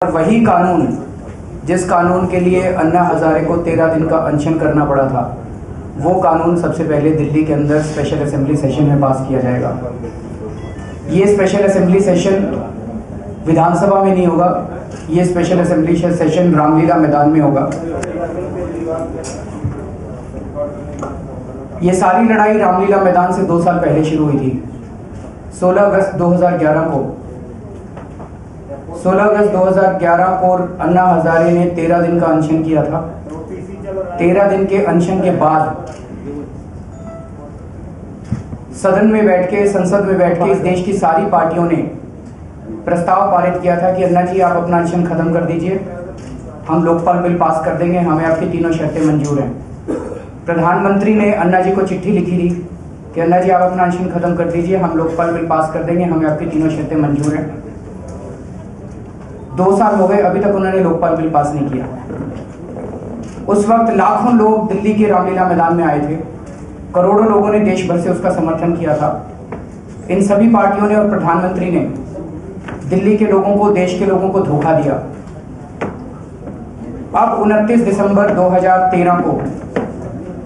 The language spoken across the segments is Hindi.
वही कानून जिस कानून के लिए अन्ना हजारे को 13 दिन का अनशन करना पड़ा था, वो कानून सबसे पहले दिल्ली के अंदर स्पेशल असेंबली सेशन में पास किया जाएगा। ये स्पेशल असेंबली सेशन विधानसभा में नहीं होगा, ये स्पेशल असेंबली सेशन रामलीला मैदान में होगा। ये सारी लड़ाई रामलीला मैदान से 2 साल पहले शुरू हुई थी। 16 अगस्त 2011 को अन्ना हजारे ने 13 दिन का अनशन किया था। 13 दिन के अनशन के बाद संसद में बैठ के इस देश की सारी पार्टियों ने प्रस्ताव पारित किया था कि अन्ना जी आप अपना अनशन खत्म कर दीजिए, हम लोकपाल बिल पास कर देंगे, हमें आपकी तीनों शर्तें मंजूर हैं। प्रधानमंत्री ने अन्ना जी को चिट्ठी लिखी थी कि अन्ना जी आप अपना अनशन खत्म कर दीजिए, हम लोकपाल बिल पास कर देंगे, हमें आपकी तीनों शर्तें मंजूर हैं। 2 साल हो गए, अभी तक उन्होंने लोकपाल बिल पास नहीं किया। उस वक्त लाखों लोग दिल्ली के रामलीला मैदान में आए थे, करोड़ों लोगों ने देश भर से उसका समर्थन किया था। इन सभी पार्टियों ने और प्रधानमंत्री ने दिल्ली के लोगों को, देश के लोगों को धोखा दिया। अब 29 दिसंबर 2013 को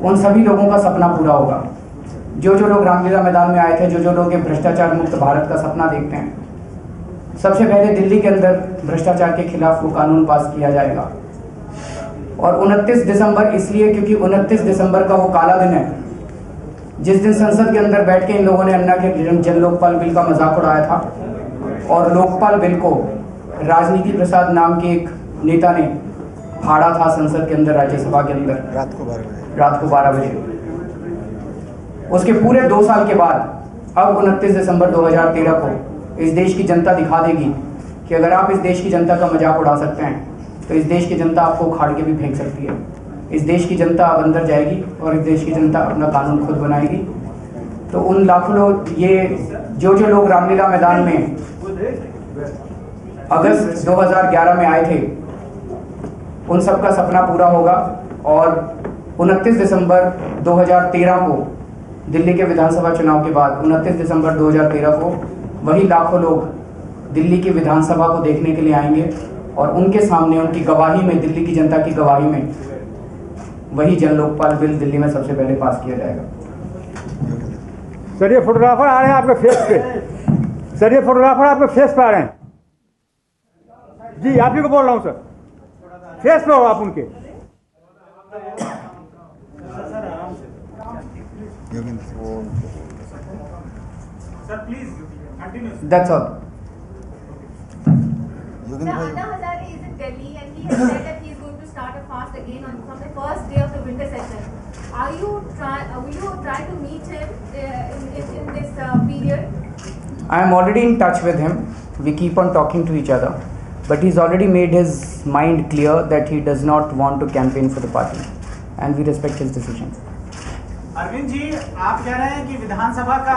उन सभी लोगों का सपना पूरा होगा। जो लोग रामलीला मैदान में आए थे, जो लोग भ्रष्टाचार मुक्त भारत का सपना देखते हैं, सबसे पहले दिल्ली के अंदर भ्रष्टाचार के खिलाफ वो कानून पास किया जाएगा। और 29 दिसंबर इसलिए क्योंकि 29 दिसंबर का वो काला दिन है जिस दिन संसद के अंदर बैठ के इन लोगों ने अन्ना के जन लोकपाल बिल का मजाक उड़ाया था और लोकपाल बिल को राजनीति प्रसाद नाम के एक नेता ने फाड़ा था संसद के अंदर, राज्यसभा के अंदर रात को 12 बजे। उसके पूरे 2 साल के बाद अब 29 दिसंबर 2013 को इस देश की जनता दिखा देगी कि अगर आप इस देश की जनता का मजाक उड़ा सकते हैं तो इस देश की जनता आपको उखाड़ के भी फेंक सकती है। इस देश की जनता अब अंदर जाएगी और इस देश की जनता अपना कानून खुद बनाएगी। तो उन लाखों लोग, ये जो लोग रामलीला मैदान में अगस्त 2011 में आए थे, उन सबका सपना पूरा होगा। और 29 दिसंबर 2013 को दिल्ली के विधानसभा चुनाव के बाद 29 दिसंबर 2013 को वही लाखों लोग दिल्ली की विधानसभा को देखने के लिए आएंगे और उनके सामने, उनकी गवाही में, दिल्ली की जनता की गवाही में वही जन लोकपाल बिल दिल्ली में सबसे पहले पास किया जाएगा। सर ये फोटोग्राफर आ रहे हैं आपके फेस पे, सर ये फोटोग्राफर आपके फेस पे आ रहे हैं जी, आप ही को बोल रहा हूँ सर, फेस पे हो आप उनके। Sir, please continue. That's all. Anna Hazare is in Delhi and he has said that he is going to start a fast again from the first day of the winter session. Will you try to meet him in this period? I am already in touch with him. We keep on talking to each other, but he's already made his mind clear that he does not want to campaign for the party, and we respect his decision. Arvind ji, आप कह रहे हैं कि विधानसभा का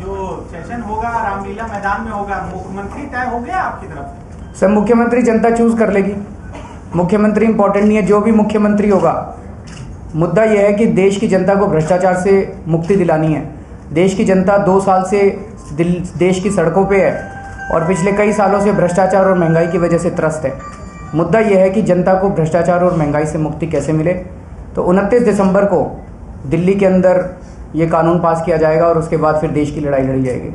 जो सेशन होगा रामलीला मैदान में होगा, मुख्यमंत्री तय हो गया आपकी तरफ से? सर, मुख्यमंत्री जनता चूज कर लेगी। मुख्यमंत्री इंपॉर्टेंट नहीं है, जो भी मुख्यमंत्री होगा, मुद्दा यह है कि देश की जनता को भ्रष्टाचार से मुक्ति दिलानी है। देश की जनता 2 साल से देश की सड़कों पे है और पिछले कई सालों से भ्रष्टाचार और महंगाई की वजह से त्रस्त है। मुद्दा यह है कि जनता को भ्रष्टाचार और महंगाई से मुक्ति कैसे मिले। तो 29 दिसंबर को दिल्ली के अंदर ये कानून पास किया जाएगा और उसके बाद फिर देश की लड़ाई लड़ी जाएगी।